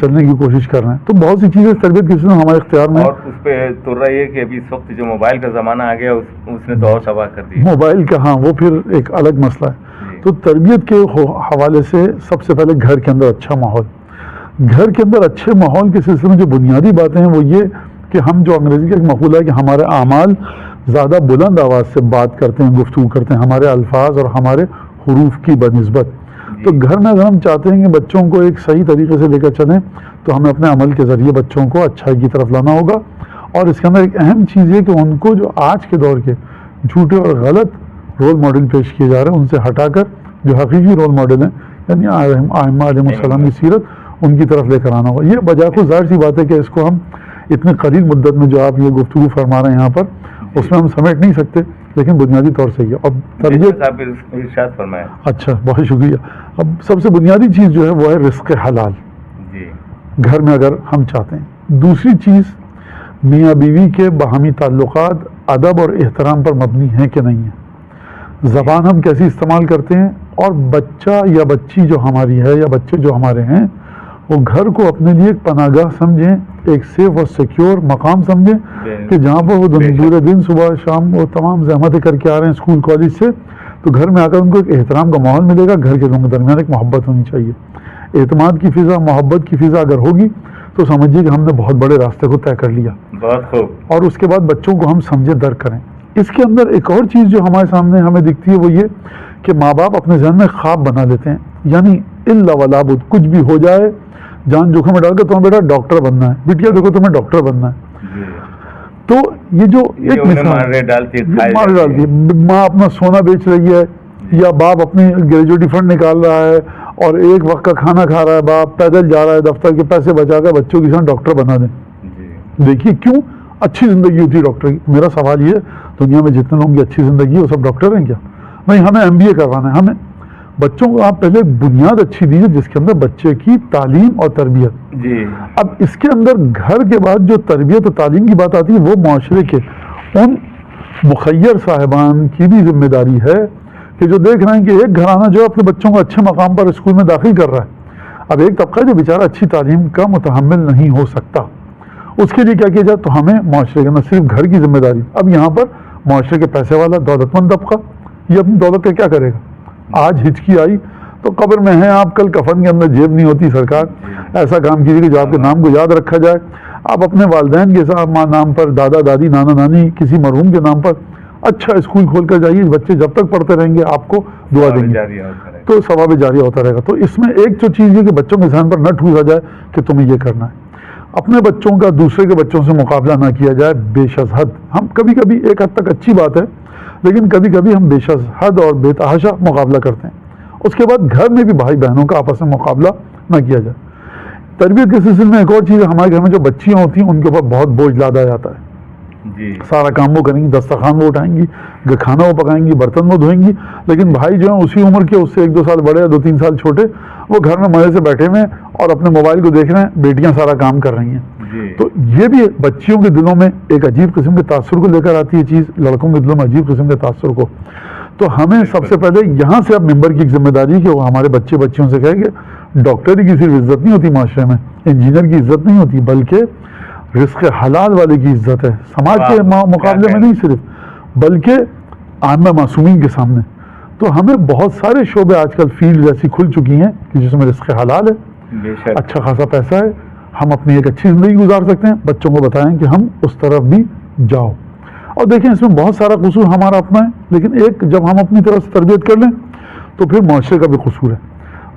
چلنے کی کوشش کر رہے ہیں. تو بہت سی چیزیں تربیت کے سلسلے میں ہمارے اختیار میں. اور اس پہ تو رہا یہ کہ ابھی اس وقت جو موبائل کا زمانہ آ گیا اس نے تو اور تباہ کر دیا موبائل کا. ہاں وہ پھر ایک الگ مسئلہ ہے. تو تربیت کے حوالے سے سب سے پہلے گھر کے اندر اچھا ماحول. گھر کے اندر اچھے ماحول کے سلسلے میں جو بنیادی باتیں ہیں وہ یہ کہ ہم جو انگریزی کا ایک مقولہ ہے کہ ہمارے اعمال زیادہ بلند آواز سے بات کرتے ہیں, گفتگو کرتے ہیں, ہمارے الفاظ اور ہمارے حروف کی بنسبت. تو گھر میں اگر ہم چاہتے ہیں کہ بچوں کو ایک صحیح طریقے سے لے کر چلیں تو ہمیں اپنے عمل کے ذریعے بچوں کو اچھائی کی طرف لانا ہوگا. اور اس کے اندر ایک اہم چیز یہ کہ ان کو جو آج کے دور کے جھوٹے اور غلط رول ماڈل پیش کیے جا رہے ہیں ان سے ہٹا کر جو حقیقی رول ماڈل ہیں یعنی ائمہ علیہ السلام کی سیرت ان کی طرف لے کر آنا ہوگا. یہ بجا کو ظاہر سی بات ہے کہ اس کو ہم اتنی قریب مدت میں جو آپ یہ گفتگو فرما رہے ہیں یہاں پر اس میں ہم سمیٹ نہیں سکتے, لیکن بنیادی طور سے یہ. اب تربیت ارشاد فرمائیں. اچھا, بہت شکریہ. اب سب سے بنیادی چیز جو ہے وہ ہے رزق حلال گھر میں اگر ہم چاہتے ہیں. دوسری چیز میاں بیوی کے باہمی تعلقات ادب اور احترام پر مبنی ہیں کہ نہیں ہیں. زبان ہم کیسی استعمال کرتے ہیں اور بچہ یا بچی جو ہماری ہے یا بچے جو ہمارے ہیں وہ گھر کو اپنے لیے ایک پناہ گاہ سمجھیں, ایک سیف اور سیکیور مقام سمجھیں کہ جہاں پر وہ پورے دن صبح شام وہ تمام زحمتیں کر کے آ رہے ہیں اسکول کالج سے, تو گھر میں آ کر ان کو ایک احترام کا ماحول ملے گا. گھر کے لوگوں کے درمیان ایک محبت ہونی چاہیے, اعتماد کی فضا, محبت کی فضا اگر ہوگی تو سمجھیے کہ ہم نے بہت بڑے راستے کو طے کر لیا. بہت خوب. اور اس کے بعد بچوں کو ہم سمجھے درک کریں. اس کے اندر ایک اور چیز جو ہمارے سامنے ہمیں دکھتی ہے وہ یہ کہ ماں باپ اپنے ذہن میں خواب بنا لیتے ہیں, یعنی الا ولا بد, کچھ بھی ہو جائے جان جوکھم میں ڈال کے تمہیں بیٹا ڈاکٹر بننا ہے, بٹیا دیکھو تمہیں ڈاکٹر بننا ہے. تو یہ جو ایک مثال ڈالتی ہے, ماں اپنا سونا بیچ رہی ہے یا باپ اپنی گریجویٹی فنڈ نکال رہا ہے اور ایک وقت کا کھانا کھا رہا ہے, باپ پیدل جا رہا ہے دفتر کے پیسے بچا کر بچوں کی ساتھ ڈاکٹر بنا دیں. دیکھیے کیوں اچھی زندگی ہوتی ہے ڈاکٹر کی. میرا سوال یہ ہے دنیا میں جتنے لوگوں کی اچھی زندگی ہے وہ سب ڈاکٹر ہیں کیا؟ نہیں, ہمیں MBA کروانا ہے. ہمیں بچوں کو آپ پہلے بنیاد اچھی دیجیے جس کے اندر بچے کی تعلیم اور تربیت. اب اس کے اندر گھر کے بعد جو تربیت اور تعلیم کی بات آتی ہے وہ معاشرے کے ان مخیر صاحبان کی بھی ذمہ داری ہے کہ جو دیکھ رہے ہیں کہ ایک گھرانہ جو اپنے بچوں کو اچھے مقام پر اسکول میں داخل کر رہا ہے, اب ایک طبقہ جو بیچارہ اچھی تعلیم کا متحمل نہیں ہو سکتا, اس کے لیے کیا کیا جائے؟ تو ہمیں معاشرے کے نہ صرف گھر کی ذمہ داری. اب یہاں پر معاشرے کے پیسے والا دولت مند طبقہ یہ اپنی دولت کا کیا کرے گا؟ آج ہچکی آئی تو قبر میں ہیں آپ, کل کفن کے اندر جیب نہیں ہوتی. سرکار ایسا کام کیجیے کہ جو آپ کے نام کو یاد رکھا جائے. آپ اپنے والدین کے ساتھ ماں نام پر, دادا دادی, نانا نانی, کسی مرحوم کے نام پر اچھا اسکول کھول کر جائیے. بچے جب تک پڑھتے رہیں گے آپ کو دعا دیں گے تو ثواب جاریہ ہوتا رہے گا. تو اس میں ایک جو چیز ہے کہ بچوں کے ذہن پر نہ ٹھوسا جائے کہ تمہیں یہ کرنا ہے. اپنے بچوں کا دوسرے کے بچوں سے مقابلہ نہ کیا جائے بیش از حد. ہم کبھی کبھی ایک حد تک اچھی بات ہے, لیکن کبھی کبھی ہم بیش از حد اور بے تحاشا مقابلہ کرتے ہیں. اس کے بعد گھر میں بھی بھائی بہنوں کا آپس میں مقابلہ نہ کیا جائے. تربیت کے سلسلے میں ایک اور چیز, ہمارے گھر میں جو بچیاں ہوتی ہیں ان کے اوپر بہت بوجھ لادا جاتا ہے. سارا کام وہ کریں گی, دسترخوان وہ اٹھائیں گی, کھانا وہ پکائیں گی, برتن وہ دھوئیں گی. لیکن بھائی جو ہیں اسی عمر کے, اس سے 1-2 سال بڑے یا 2-3 سال چھوٹے, وہ گھر میں مزے سے بیٹھے ہوئے اور اپنے موبائل کو دیکھ رہے ہیں, بیٹیاں سارا کام کر رہی ہیں. تو یہ بھی بچیوں کے دلوں میں ایک عجیب قسم کے تاثر کو لے کر آتی ہے چیز, لڑکوں کے دلوں میں عجیب قسم کے تاثر کو. تو ہمیں سب سے پہلے یہاں سے اب ممبر کی ایک ذمہ داری کہ وہ ہمارے بچیوں سے کہے کہ ڈاکٹری کی صرف عزت نہیں ہوتی معاشرے میں, انجینئر کی عزت نہیں ہوتی, بلکہ رزق حلال والے کی عزت ہے سماج کے مقابلے میں نہیں صرف, بلکہ عامہ معصومین کے سامنے. تو ہمیں بہت سارے شعبے آج کل فیلڈ ایسی کھل چکی ہیں کہ جس میں رزق حلال ہے, اچھا خاصا پیسہ ہے, ہم اپنی ایک اچھی زندگی گزار سکتے ہیں. بچوں کو بتائیں کہ ہم اس طرف بھی جاؤ. اور دیکھیں اس میں بہت سارا قصور ہمارا اپنا ہے, لیکن ایک جب ہم اپنی طرف سے تربیت کر لیں تو پھر معاشرے کا بھی قصور ہے.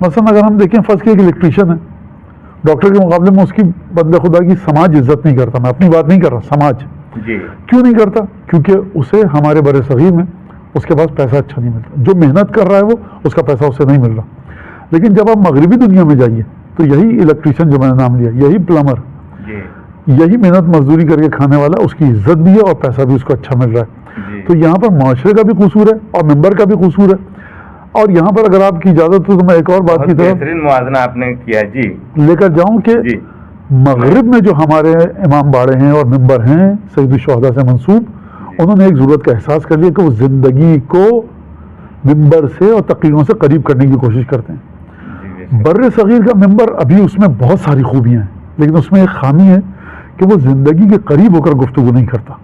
مثلا اگر ہم دیکھیں فرض کیا ایک الیکٹریشین ہے, ڈاکٹر کے مقابلے میں اس کی بندے خدا کی سماج عزت نہیں کرتا. میں اپنی بات نہیں کر رہا, سماج کیوں نہیں کرتا؟ کیونکہ اسے ہمارے بڑے صغیر میں اس کے پاس پیسہ اچھا نہیں ملتا. جو محنت کر رہا ہے وہ اس کا پیسہ اسے نہیں مل رہا. لیکن جب آپ مغربی دنیا میں جائیے تو یہی الیکٹریشین جو میں نے نام لیا, یہی پلمبر, یہی محنت مزدوری کر کے کھانے والا, اس کی عزت بھی ہے اور پیسہ بھی اس کو اچھا مل رہا ہے. تو یہاں پر معاشرے کا بھی قصور ہے اور ممبر کا بھی قصور ہے. اور یہاں پر اگر آپ کی اجازت ہو تو میں ایک اور بات کی طرف موازنہ آپ نے کیا لے کر جاؤں کہ مغرب میں جو ہمارے امام باڑے ہیں اور ممبر ہیں سید الشہداء سے منسوب, انہوں نے ایک ضرورت کا احساس کر لیا کہ وہ زندگی کو ممبر سے اور تقریروں سے قریب کرنے کی کوشش کرتے ہیں. بر صغیر کا ممبر ابھی اس میں بہت ساری خوبیاں ہیں، لیکن اس میں ایک خامی ہے کہ وہ زندگی کے قریب ہو کر گفتگو نہیں کرتا.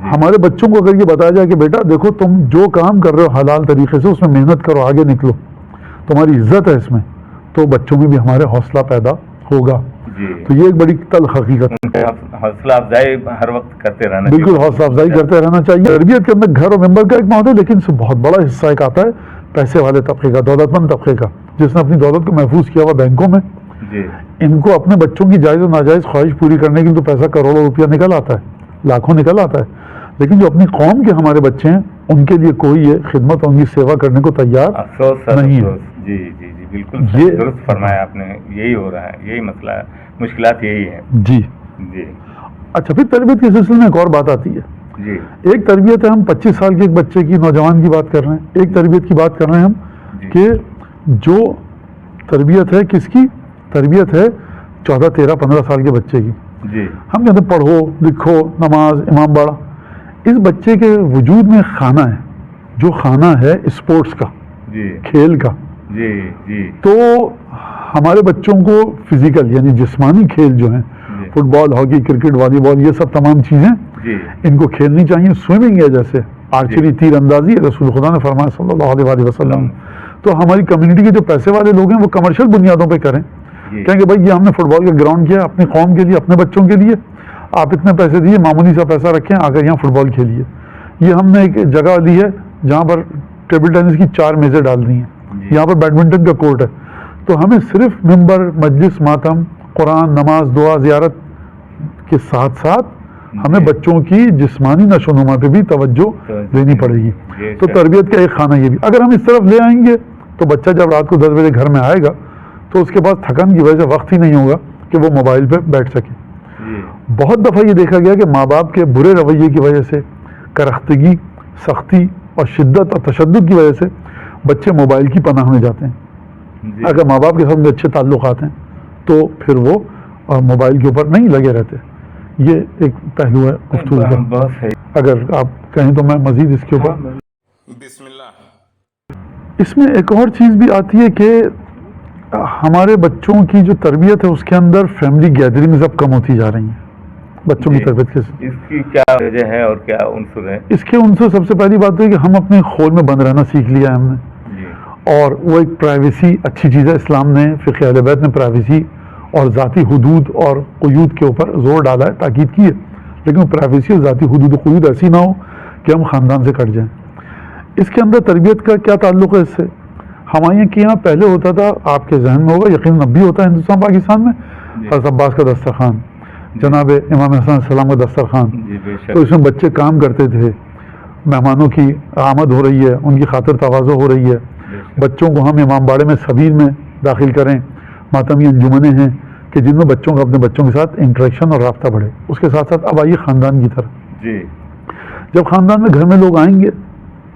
ہمارے بچوں کو اگر یہ بتایا جائے کہ بیٹا دیکھو تم جو کام کر رہے ہو حلال طریقے سے اس میں محنت کرو، آگے نکلو، تمہاری عزت ہے اس میں، تو بچوں میں بھی ہمارے حوصلہ پیدا ہوگا. تو یہ ایک بڑی تلخ حقیقت ہے. حوصلہ افزائی ہر وقت کرتے رہنا، بالکل حوصلہ افزائی کرتے رہنا چاہیے. تربیت کے اندر گھر اور ممبر کا ایک ماحول ہے، لیکن اس سے بہت بڑا حصہ ایک آتا ہے پیسے والے طبقے کا، دولت مند طبقے کا، جس نے اپنی دولت کو محفوظ کیا ہوا بینکوں میں. ان کو اپنے بچوں کی جائز و ناجائز خواہش پوری کرنے کے لیے تو پیسہ کروڑوں روپیہ نکل آتا ہے، لاکھوں نکل آتا ہے، لیکن جو اپنی قوم کے ہمارے بچے ہیں ان کے لیے کوئی یہ خدمت اور ان کی سیوا کرنے کو تیار نہیں ہے. جی جی جی بالکل درست فرمایا آپ نے. یہی ہو رہا ہے، یہی مسئلہ ہے، مشکلات یہی ہیں. جی جی. اچھا، پھر تربیت کے سلسلے میں ایک اور بات آتی ہے. جی. ایک تربیت ہے، ہم 25 سال کے ایک بچے کی، نوجوان کی بات کر رہے ہیں. ایک تربیت کی بات کر رہے ہیں ہم کہ جو تربیت ہے کس کی؟ تربیت ہے 14 13 15 سال کے بچے کی. جی. ہم کہتے ہیں پڑھو لکھو نماز امام باڑا. اس بچے کے وجود میں خانہ ہے، جو خانہ ہے اسپورٹس کا، جی کھیل کا. جی جی. تو ہمارے بچوں کو فزیکل یعنی جسمانی کھیل جو ہیں، فٹ بال، ہاکی، کرکٹ، والی بال، یہ سب تمام چیزیں ان کو کھیلنی چاہیے. سوئمنگ ہے جیسے آرچری، تیر اندازی، رسول خدا نے فرمایا صلی اللہ علیہ وسلم. تو ہماری کمیونٹی کے جو پیسے والے لوگ ہیں وہ کمرشل بنیادوں پہ کریں، کہیں کہ بھائی یہ ہم نے فٹ بال کا گراؤنڈ کیا اپنی قوم کے لیے، اپنے بچوں کے لیے، آپ اتنے پیسے دیے، معمولی سا پیسہ رکھیں، آ کر یہاں فٹ بال کھیلیے. یہ ہم نے ایک جگہ لی ہے جہاں پر ٹیبل ٹینس کی 4 میزیں ڈال دی ہیں، یہاں پر بیڈمنٹن کا کورٹ ہے. تو ہمیں صرف ممبر، مجلس، ماتم، قرآن، نماز، دعا، زیارت کے ساتھ ساتھ ہمیں بچوں کی جسمانی نشو و نما پہ بھی توجہ دینی پڑے گی. تو تربیت کا ایک خانہ یہ بھی. اگر ہم اس طرف لے آئیں گے تو بچہ جب رات کو 10 بجے گھر میں آئے گا تو اس کے پاس تھکن کی وجہ سے وقت ہی نہیں ہوگا کہ وہ موبائل پہ بیٹھ سکے. بہت دفعہ یہ دیکھا گیا کہ ماں باپ کے برے رویے کی وجہ سے، کرختگی، سختی اور شدت اور تشدد کی وجہ سے بچے موبائل کی پناہ میں جاتے ہیں. اگر ماں باپ کے ساتھ میں اچھے تعلقات ہیں تو پھر وہ موبائل کے اوپر نہیں لگے رہتے. یہ ایک پہلو ہے گفتگو کا. اگر آپ کہیں تو میں مزید اس کے اوپر بسم اللہ. اس میں ایک اور چیز بھی آتی ہے کہ ہمارے بچوں کی جو تربیت ہے اس کے اندر فیملی گیدرنگز اب کم ہوتی جا رہی ہیں. بچوں کی تربیت کے اس کی کیا وجہ ہے اور کیا عنصر ہے؟ اس کے عنصر سب سے پہلی بات ہے کہ ہم اپنے خول میں بند رہنا سیکھ لیا ہے ہم نے، اور وہ ایک پرائیویسی اچھی چیز ہے. اسلام نے، فقہ اہل بیت نے پرائیویسی اور ذاتی حدود اور قیود کے اوپر زور ڈالا ہے، تاکید کی ہے، لیکن پرائیویسی اور ذاتی حدود و قیود ایسی نہ ہو کہ ہم خاندان سے کٹ جائیں. اس کے اندر تربیت کا کیا تعلق ہے اس سے؟ ہمارے یہاں پہلے ہوتا تھا، آپ کے ذہن میں ہوگا، یقیناً اب بھی ہوتا ہے ہندوستان پاکستان میں، حضرت عباس کا دسترخوان، جناب امام حسن علیہ السلام کا دسترخوان. تو اس میں بچے کام کرتے تھے، مہمانوں کی آمد ہو رہی ہے، ان کی خاطر تواضع ہو رہی ہے. بچوں کو ہم امام باڑے میں سبیل میں داخل کریں. ماتمی انجمنیں ہیں کہ جن میں بچوں کا اپنے بچوں کے ساتھ انٹریکشن اور رابطہ بڑھے. اس کے ساتھ ساتھ اب آئیے خاندان کی طرف. جب خاندان میں گھر میں لوگ آئیں گے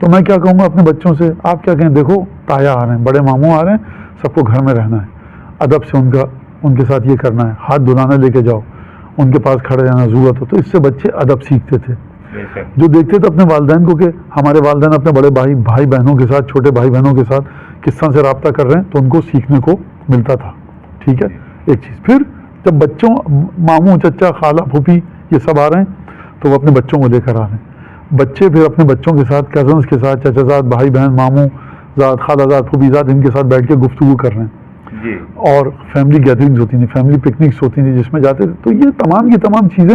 تو میں کیا کہوں گا اپنے بچوں سے؟ آپ کیا کہیں، دیکھو تایا آ رہے ہیں، بڑے ماموں آ رہے ہیں، سب کو گھر میں رہنا ہے، ادب سے ان کے ساتھ یہ کرنا ہے، ہاتھ دھلانا لے کے جاؤ، ان کے پاس کھڑے رہنا ضرورت ہو. تو اس سے بچے ادب سیکھتے تھے. جو دیکھتے تھے اپنے والدین کو کہ ہمارے والدین اپنے بڑے بھائی بہنوں کے ساتھ، چھوٹے بھائی بہنوں کے ساتھ کس طرح سے رابطہ کر رہے ہیں، تو ان کو سیکھنے کو ملتا تھا. ٹھیک ہے، ایک چیز. پھر جب بچوں، ماموں، چچا، خالہ، پھوپھی یہ سب آ رہے ہیں تو وہ اپنے بچوں کو لے کر آ رہے ہیں. بچے پھر اپنے بچوں کے ساتھ، کزنس کے ساتھ، چچا زاد، بھائی بہن، ماموں زاد، خالہ زاد، پھوپھی زاد، ان کے ساتھ بیٹھ کے گفتگو کر رہے ہیں. اور فیملی گیدرنگز ہوتی تھیں، فیملی پکنکس ہوتی تھیں جس میں جاتے تھے. تو یہ تمام کی تمام چیزیں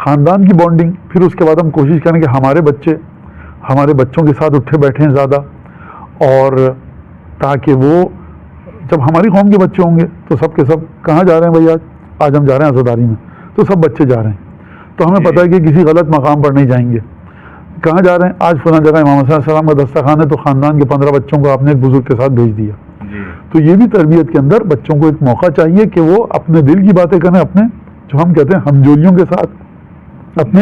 خاندان کی بانڈنگ. پھر اس کے بعد ہم کوشش کریں کہ ہمارے بچے ہمارے بچوں کے ساتھ اٹھے بیٹھیں زیادہ، اور تاکہ وہ جب ہماری قوم کے بچے ہوں گے تو سب کے سب کہاں جا رہے ہیں بھائی، آج ہم جا رہے ہیں عزاداری میں، تو سب بچے جا رہے ہیں. تو ہمیں پتہ ہے کہ کسی غلط مقام پر نہیں جائیں گے. کہاں جا رہے ہیں؟ آج فلاں جگہ امام حسن علیہ السلام کا دسترخوان ہے، تو خاندان کے 15 بچوں کو آپ نے ایک بزرگ کے ساتھ بھیج دیا. تو یہ بھی تربیت کے اندر بچوں کو ایک موقع چاہیے کہ وہ اپنے دل کی باتیں کریں، اپنے جو ہم کہتے ہیں ہمجولیوں کے ساتھ، اپنے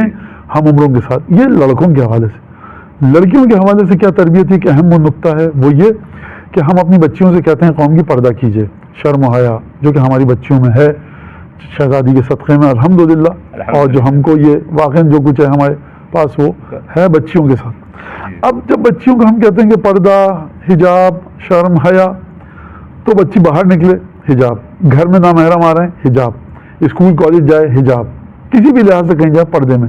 ہم عمروں کے ساتھ. یہ لڑکوں کے حوالے سے. لڑکیوں کے حوالے سے کیا تربیت ہے کہ اہم وہ نقطہ ہے وہ یہ کہ ہم اپنی بچیوں سے کہتے ہیں قوم کی پردہ کیجیے، شرم و حیا جو کہ ہماری بچیوں میں ہے شہزادی کے صدقے میں الحمدللہ، اور جو ہم کو یہ واقعا جو کچھ ہے ہمارے پاس وہ ہے بچیوں کے ساتھ. اب جب بچیوں کو ہم کہتے ہیں کہ پردہ، حجاب، شرم، حیا، تو بچی باہر نکلے حجاب, گھر میں نامحرم آ رہے ہیں حجاب, اسکول کالج جائے حجاب, کسی بھی لحاظ سے کہیں جائے پردے میں.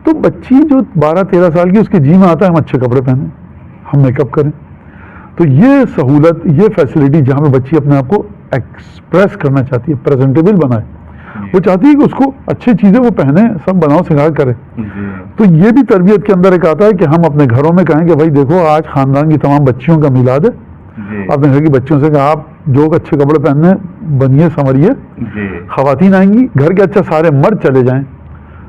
تو بچی جو 12-13 سال کی, اس کے جی میں آتا ہے ہم اچھے کپڑے پہنیں, ہم میک اپ کریں. تو یہ سہولت, یہ فیسلٹی جہاں پہ بچی اپنے آپ کو ایکسپریس کرنا چاہتی ہے, پریزنٹیبل بنائے, وہ چاہتی ہے کہ اس کو اچھی چیزیں وہ پہنے, سب بناؤ سنگار کرے. تو یہ بھی تربیت کے اندر ایک آتا ہے کہ ہم اپنے گھروں میں کہیں کہ بھائی دیکھو آج خاندان کی تمام بچیوں کا میلاد ہے, اپنے گھر کی بچیوں سے کہ آپ جو اچھے کپڑے پہننے بنیے سنوریے. خواتین آئیں گی گھر کے, اچھا سارے مرد چلے جائیں,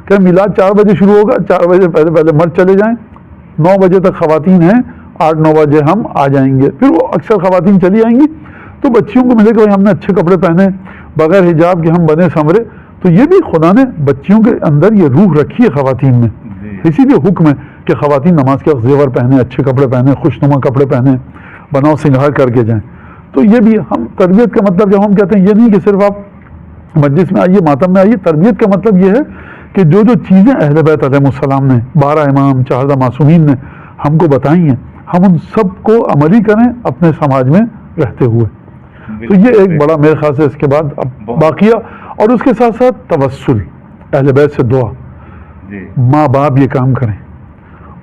کہ میلاد 4 بجے شروع ہوگا, 4 بجے پہلے مرد چلے جائیں, 9 بجے تک خواتین ہیں, 8-9 بجے ہم آ جائیں گے. پھر وہ اکثر خواتین چلی آئیں گی, تو بچیوں کو ملے کہ بھائی ہم نے اچھے کپڑے پہنے, بغیر حجاب کے ہم بنے سنورے. تو یہ بھی خدا نے بچیوں کے اندر یہ روح رکھی ہے خواتین میں, اسی لیے حکم ہے کہ خواتین نماز کے وقت زیور پہنے, اچھے کپڑے پہنے, خوشنما کپڑے پہنے, بناؤ سنگھار کر کے جائیں. تو یہ بھی ہم تربیت کا مطلب جب ہم کہتے ہیں یہ نہیں کہ صرف آپ مجلس میں آئیے, ماتم میں آئیے. تربیت کا مطلب یہ ہے کہ جو چیزیں اہل بیت علیہ السلام نے, 12 امام 14 معصومین نے ہم کو بتائی ہیں, ہم ان سب کو عملی کریں اپنے سماج میں رہتے ہوئے. تو یہ ایک بڑا میرے خیال سے اس کے بعد اب باقیہ, اور اس کے ساتھ ساتھ توسل, اہل بیت سے دعا, ماں باپ یہ کام کریں.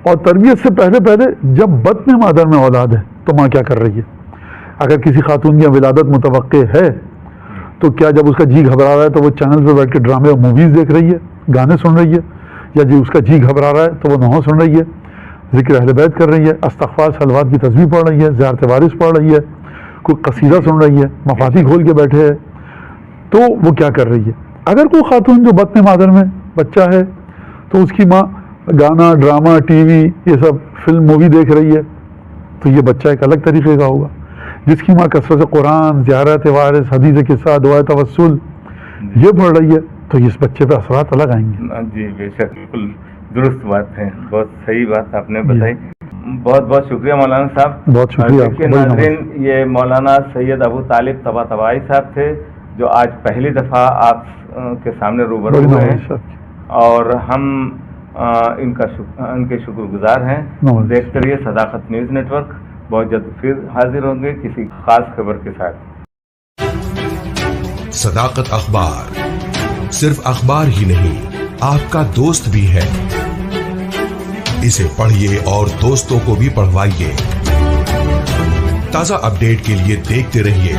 اور تربیت سے پہلے جب بطن مادر میں اولاد ہے تو ماں کیا کر رہی ہے. اگر کسی خاتون کی ولادت متوقع ہے تو کیا جب اس کا جی گھبرا رہا ہے تو وہ چینل پہ بیٹھ کے ڈرامے اور موویز دیکھ رہی ہے, گانے سن رہی ہے, یا جی اس کا جی گھبرا رہا ہے تو وہ نحو سن رہی ہے, ذکر اہل بیت کر رہی ہے, استغفار صلوات کی تسبیح پڑھ رہی ہے, زیارت وارث پڑھ رہی ہے, کوئی قصیدہ سن رہی ہے, مفاتیح کھول کے بیٹھے ہے, تو وہ کیا کر رہی ہے. اگر کوئی خاتون جو بطن مادر میں بچہ ہے تو اس کی ماں گانا, ڈرامہ, ٹی وی, یہ سب فلم مووی دیکھ رہی ہے, تو یہ بچہ ایک الگ طریقے کا ہوگا. جس کی ماں کثرت قرآن, زیارت وارث, حدیث قصہ, دعائے توسل یہ پڑھ رہی ہے, تو اس بچے پہ اثرات الگ آئیں گے. جی بے شک, بالکل درست بات ہے, بہت صحیح بات آپ نے بتائی. بہت بہت شکریہ مولانا صاحب. بہت شکریہ. دیکھیے ناظرین, یہ مولانا سید ابو طالب طباطبائی صاحب تھے جو آج پہلی دفعہ آپ کے سامنے روبرو ہوئے ہیں, اور ہم ان کے شکر گزار ہیں. دیکھتے رہیے صداقت نیوز نیٹ ورک. بہت جلد پھر حاضر ہوں گے کسی خاص خبر کے ساتھ. صداقت اخبار صرف اخبار ہی نہیں, آپ کا دوست بھی ہے. اسے پڑھیے اور دوستوں کو بھی پڑھوائیے. تازہ اپڈیٹ کے لیے دیکھتے رہیے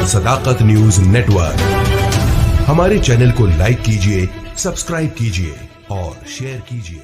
صداقت نیوز نیٹ ورک. ہمارے چینل کو لائک کیجیے, سبسکرائب کیجیے اور شیئر کیجیے.